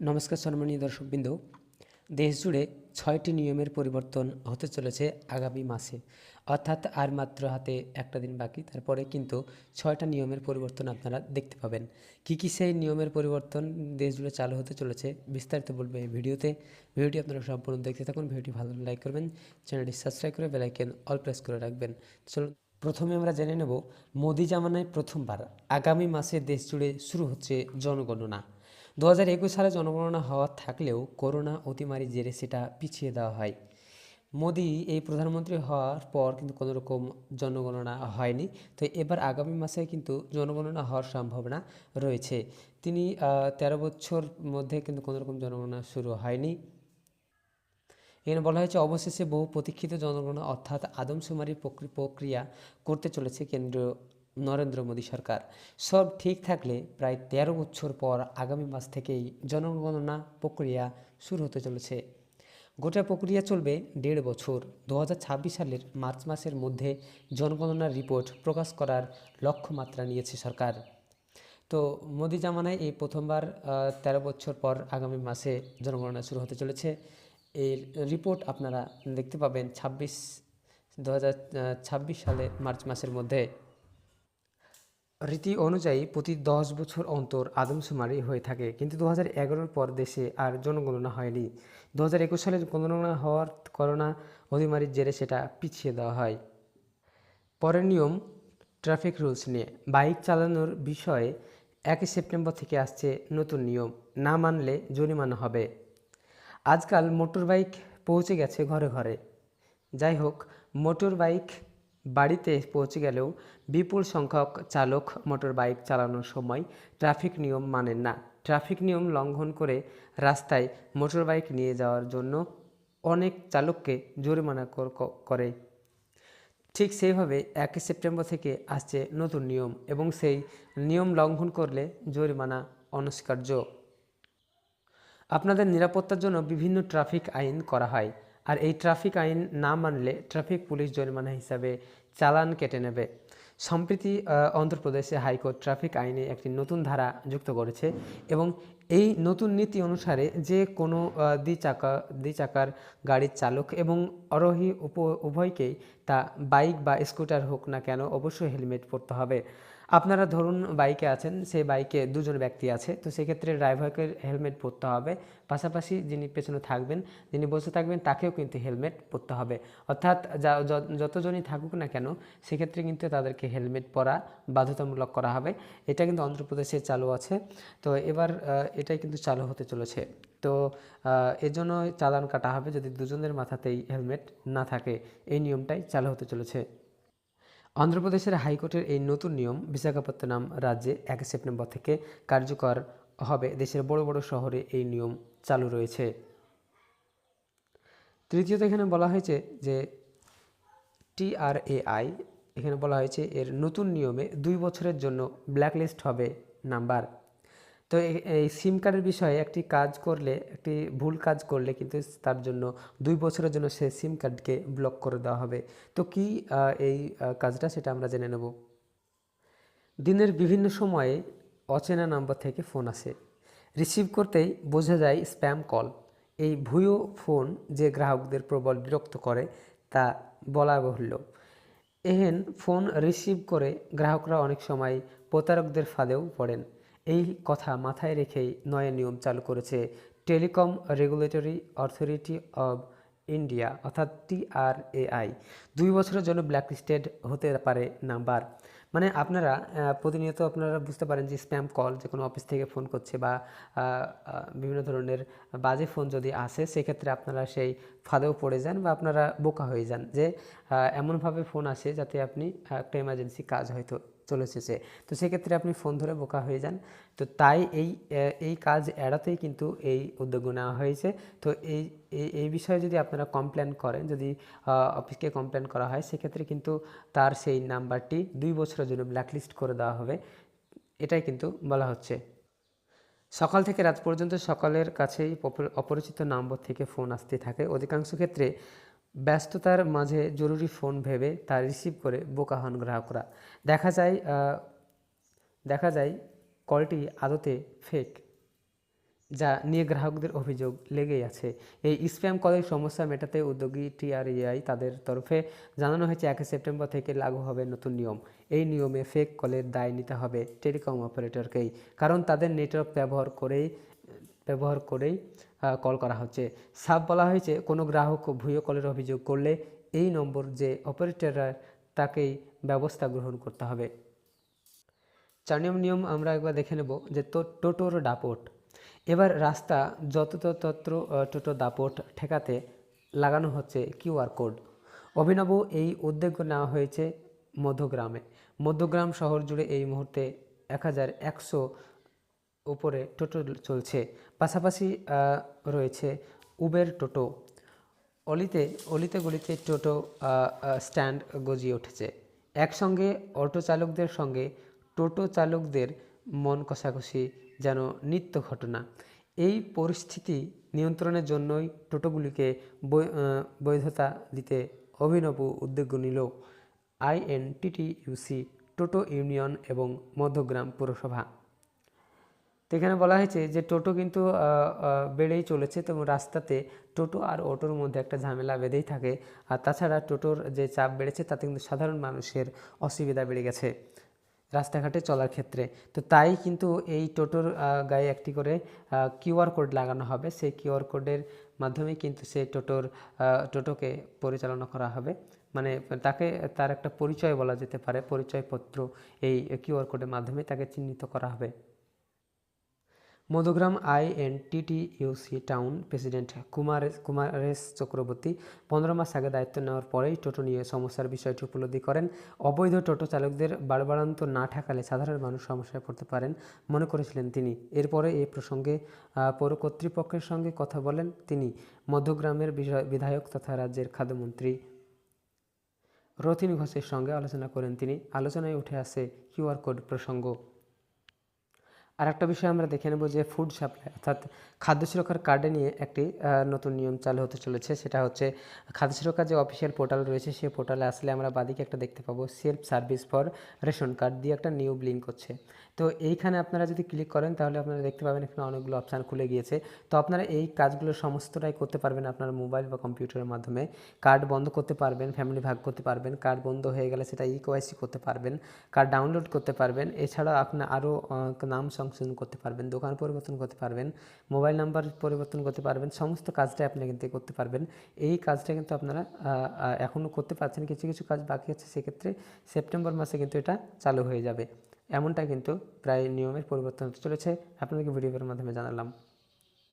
নমস্কার সম্মানীয় দর্শকবৃন্দ। দেশ জুড়ে ৬টি নিয়মের পরিবর্তন হতে চলেছে আগামী মাসে, অর্থাৎ আর মাত্র হাতে একটা দিন বাকি। তারপরে কিন্তু ৬টা নিয়মের পরিবর্তন আপনারা দেখতে পাবেন। কী সেই নিয়মের পরিবর্তন দেশ জুড়ে চালু হতে চলেছে বিস্তারিত বলবো এই ভিডিওতে। ভিডিওটি আপনারা সম্পূর্ণ দেখতে থাকুন। ভিডিওটি ভালো লাইক করবেন, চ্যানেলটি সাবস্ক্রাইব করে বেল আইকন অল প্রেস করে রাখবেন। চলুন প্রথমে আমরা জেনে নেব, মোদি জামানায় প্রথমবার আগামী মাসে দেশ জুড়ে শুরু হচ্ছে জনগণনা। 2021 সালে জনগণনা হওয়ার থাকলেও করোনা অতিমারির জেরে সেটা পিছিয়ে দেওয়া হয়। মোদি এই প্রধানমন্ত্রী হওয়ার পর কিন্তু কোনো রকম জনগণনা হয়নি। তো এবার আগামী মাসে কিন্তু জনগণনা হওয়ার সম্ভাবনা রয়েছে। তিনি 13 বছর মধ্যে কিন্তু কোনো রকম জনগণনা শুরু হয়নি। এখানে বলা হয়েছে অবশেষে বহু প্রতীক্ষিত জনগণনা অর্থাৎ আদমশুমারির প্রক্রিয়া করতে চলেছে কেন্দ্রীয় নরেন্দ্র মোদী সরকার। সব ঠিক থাকলে প্রায় 13 বছর পর আগামী মাস থেকেই জনগণনা প্রক্রিয়া শুরু হতে চলেছে। গোটা প্রক্রিয়া চলবে 1.5 বছর। 2026 সালের মার্চ মাসের মধ্যে জনগণনার রিপোর্ট প্রকাশ করার লক্ষ্যমাত্রা নিয়েছে সরকার। তো মোদি জামানায় এই প্রথমবার 13 বছর পর আগামী মাসে জনগণনা শুরু হতে চলেছে। এর রিপোর্ট আপনারা দেখতে পাবেন 2026 সালে মার্চ মাসের মধ্যে। রীতি অনুযায়ী প্রতি 10 বছর অন্তর আদমশুমারি হয়ে থাকে, কিন্তু 2011 পর দেশে আর জনগণনা হয়নি। 2021 সালে গণনা হওয়ার করোনা অতিমারির জেরে সেটা পিছিয়ে দেওয়া হয়। পরের নিয়ম ট্রাফিক রুলস নিয়ে। বাইক চালানোর বিষয়ে 1 সেপ্টেম্বর থেকে আসছে নতুন নিয়ম, না মানলে জরিমানা হবে। আজকাল মোটর বাইক পৌঁছে গেছে ঘরে ঘরে। যাই হোক, মোটর বাইক বাড়িতে পৌঁছে গেলেও বিপুল সংখ্যক চালক মোটর বাইক চালানোর সময় ট্রাফিক নিয়ম মানেন না। ট্রাফিক নিয়ম লঙ্ঘন করে রাস্তায় মোটর বাইক নিয়ে যাওয়ার জন্য অনেক চালককে জরিমানা করে। ঠিক সেইভাবে 1 সেপ্টেম্বর থেকে আসছে নতুন নিয়ম, এবং সেই নিয়ম লঙ্ঘন করলে জরিমানা অনস্বীকার্য। আপনাদের নিরাপত্তার জন্য বিভিন্ন ট্রাফিক আইন করা হয়, আর এই ট্রাফিক আইন না মানলে ট্রাফিক পুলিশ জরিমানা হিসাবে চালান কেটে নেবে। সম্প্রতি অন্ধ্রপ্রদেশে হাইকোর্ট ট্রাফিক আইনে একটি নতুন ধারা যুক্ত করেছে, এবং এই নতুন নীতি অনুসারে যে কোনো দ্বিচাকার গাড়ির চালক এবং আরোহী উভয়কেই, তা বাইক বা স্কুটার হোক না কেন, অবশ্যই হেলমেট পরতে হবে। আপনারা ধরুন বাইকে আছেন, সেই বাইকে দুজন ব্যক্তি আছে, তো সেক্ষেত্রে ড্রাইভারকে হেলমেট পরতে হবে, পাশাপাশি যিনি পেছনে থাকবেন, যিনি বসে থাকবেন, তাকেও কিন্তু হেলমেট পরতে হবে। অর্থাৎ যতজনই থাকুক না কেন, সেক্ষেত্রে কিন্তু তাদেরকে হেলমেট পরা বাধ্যতামূলক করা হবে। এটা কিন্তু অন্ধ্রপ্রদেশে চালু আছে। তো এবার এটাই কিন্তু চালু হতে চলেছে। তো এর জন্য চালান কাটা হবে যদি দুজনের মাথাতেই হেলমেট না থাকে। এই নিয়মটাই চালু হতে চলেছে। অন্ধ্রপ্রদেশের হাইকোর্টের এই নতুন নিয়ম বিশাখাপত্তনম রাজ্যে 1 সেপ্টেম্বর থেকে কার্যকর হবে। দেশের বড় বড় শহরে এই নিয়ম চালু রয়েছে। তৃতীয়ত এখানে বলা হয়েছে যে TRAI, এখানে বলা হয়েছে এর নতুন নিয়মে 2 বছরের জন্য ব্ল্যাকলিস্ট হবে নাম্বার। তো এই সিম কার্ডের বিষয়ে একটি ভুল কাজ করলে কিন্তু তার জন্য 2 বছরের জন্য সে সিম কার্ডকে ব্লক করে দেওয়া হবে। তো কি এই কাজটা, সেটা আমরা জেনে নেব। দিনের বিভিন্ন সময়ে অচেনা নাম্বার থেকে ফোন আসে। রিসিভ করতেই বোঝা যায় স্প্যাম কল। এই ভুয়ো ফোন যে গ্রাহকদের প্রবল বিরক্ত করে তা বলা বাহুল্য। এহেন ফোন রিসিভ করে গ্রাহকরা অনেক সময় প্রতারকদের ফাঁদেও পড়েন। এই কথা মাথায় রেখেই নয়া নিয়ম চালু করেছে telecom regulatory authority of India, অর্থাৎ TRAI। 2 বছরের জন্য ব্ল্যাকলিস্টেড হতে পারে নাম্বার। মানে আপনারা প্রতিনিয়ত আপনারা বুঝতে পারেন যে স্প্যাম কল, যে কোনো অফিস থেকে ফোন করছে বা বিভিন্ন ধরনের বাজে ফোন যদি আসে, সেক্ষেত্রে আপনারা সেই ফাঁদেও পড়ে যান বা আপনারা বোকা হয়ে যান যে এমনভাবে ফোন আসে যাতে আপনি একটা এমার্জেন্সি কাজ হয়তো চলে এসেছে, তো সেক্ষেত্রে আপনি ফোন ধরে বোকা হয়ে যান। তো তাই এই কাজ এড়াতেই কিন্তু এই উদ্যোগ নেওয়া হয়েছে। তো এই বিষয়ে যদি আপনারা কমপ্লেন করেন, যদি অফিসকে কমপ্লেন করা হয়, সেক্ষেত্রে কিন্তু তার সেই নাম্বারটি 2 বছরের জন্য ব্ল্যাকলিস্ট করে দেওয়া হবে। এটাই কিন্তু বলা হচ্ছে। সকাল থেকে রাত পর্যন্ত সকলের কাছেই অপরিচিত নম্বর থেকে ফোন আসতে থাকে। অধিকাংশ ক্ষেত্রে ব্যস্ততার মাঝে জরুরি ফোন ভেবে তা রিসিভ করে বোকা হন গ্রাহকরা। দেখা যায় কলটি আদতে ফেক। যা নিয়ে গ্রাহকদের অভিযোগ লেগেই আছে। এই স্প্যাম কলের সমস্যা মেটাতে উদ্যোগী TRAI তাদের তরফে জানানো হয়েছে 1 সেপ্টেম্বর থেকে লাগু হবে নতুন নিয়ম। এই নিয়মে ফেক কলের দায় নিতে হবে টেলিকম অপারেটরকেই, কারণ তাদের নেটওয়ার্ক ব্যবহার করেই কল করা হচ্ছে। সাফ বলা হয়েছে, কোনো গ্রাহক ভুয়ো কলের অভিযোগ করলে এই নম্বর যে অপারেটররা তাকেই ব্যবস্থা গ্রহণ করতে হবে। 4 নিয়ম আমরা একবার দেখে নেব যে টোটোর দাপট। এবার রাস্তা যত্রতত্র টোটো দাপট ঠেকাতে লাগানো হচ্ছে QR কোড। অভিনব এই উদ্যোগ নেওয়া হয়েছে মধ্যগ্রামে। মধ্যগ্রাম শহর জুড়ে এই মুহূর্তে 1100 উপরে টোটো চলছে। পাশাপাশি রয়েছে উবের টোটো। অলিতে গলিতে টোটো স্ট্যান্ড গজিয়ে উঠেছে। একসঙ্গে অটো চালকদের সঙ্গে টোটো চালকদের মন কষাকষি যেন নিত্য ঘটনা। এই পরিস্থিতি নিয়ন্ত্রণের জন্যই টোটোগুলিকে বৈধতা দিতে অভিনব উদ্যোগ নিল INTTUC, টোটো ইউনিয়ন এবং মধ্যগ্রাম পুরসভা। তো এখানে বলা হয়েছে যে টোটো কিন্তু বেড়েই চলেছে, তো রাস্তাতে টোটো আর অটোর মধ্যে একটা ঝামেলা বেঁধেই থাকে। আর তাছাড়া টোটোর যে চাপ বেড়েছে তাতে কিন্তু সাধারণ মানুষের অসুবিধা বেড়ে গেছে রাস্তাঘাটে চলার ক্ষেত্রে। তো তাই কিন্তু এই টোটোর গায়ে একটি করে QR কোড লাগানো হবে। সেই QR কোডের মাধ্যমে কিন্তু সেই টোটোকে পরিচালনা করা হবে। মানে তাকে তার একটা পরিচয় বলা যেতে পারে, পরিচয়পত্র এই QR কোডের মাধ্যমে তাকে চিহ্নিত করা হবে। Madhyamgram INTTUC town president Kumaresh Chakraborty 15 মাস আগে দায়িত্ব নেওয়ার পরেই টোটো নিয়ে সমস্যার বিষয়টি উপলব্ধি করেন। অবৈধ টোটো চালকদের বাড়বাড়ন্ত না ঠেকালে সাধারণ মানুষ সমস্যায় পড়তে পারেন মনে করেছিলেন তিনি। এরপরে এই প্রসঙ্গে পৌর কর্তৃপক্ষের সঙ্গে কথা বলেন তিনি। মধ্যগ্রামের বিধায়ক তথা রাজ্যের খাদ্যমন্ত্রী রথিন ঘোষের সঙ্গে আলোচনা করেন তিনি। আলোচনায় উঠে আসে QR কোড প্রসঙ্গ। আর একটা বিষয় আমরা দেখে নেব যে ফুড সাপ্লাই অর্থাৎ খাদ্য সুরক্ষার কার্ডে নিয়ে একটি নতুন নিয়ম চালু হতে চলেছে। সেটা হচ্ছে খাদ্য সুরক্ষার যে অফিসিয়াল পোর্টাল রয়েছে সেই পোর্টালে আসলে আমরা বাদিকে একটা দেখতে পাবো self service for ration card দিয়ে একটা নিউ লিঙ্ক হচ্ছে। তো এইখানে আপনারা যদি ক্লিক করেন তাহলে আপনারা দেখতে পাবেন এখানে অনেকগুলো অপশান খুলে গিয়েছে। তো আপনারা এই কাজগুলো সমস্তটাই করতে পারবেন আপনার মোবাইল বা কম্পিউটারের মাধ্যমে। কার্ড বন্ধ করতে পারবেন, ফ্যামিলি ভাগ করতে পারবেন, কার্ড বন্ধ হয়ে গেলে সেটা EKYC করতে পারবেন, কার্ড ডাউনলোড করতে পারবেন। এছাড়া আপনার আরও নাম সংশোধন করতে পারবেন, দোকান পরিবর্তন করতে পারবেন, মোবাইল নাম্বার পরিবর্তন করতে পারবেন। সমস্ত কাজটাই আপনি কিন্তু করতে পারবেন। এই কাজটা কিন্তু আপনারা এখনও করতে পারছেন, কিছু কিছু কাজ বাকি আছে। সেক্ষেত্রে সেপ্টেম্বর মাসে কিন্তু এটা চালু হয়ে যাবে। এমনটা কিন্তু প্রায় নিয়মের পরিবর্তন হতে চলেছে, আপনাদেরকে ভিডিওর মাধ্যমে জানালাম।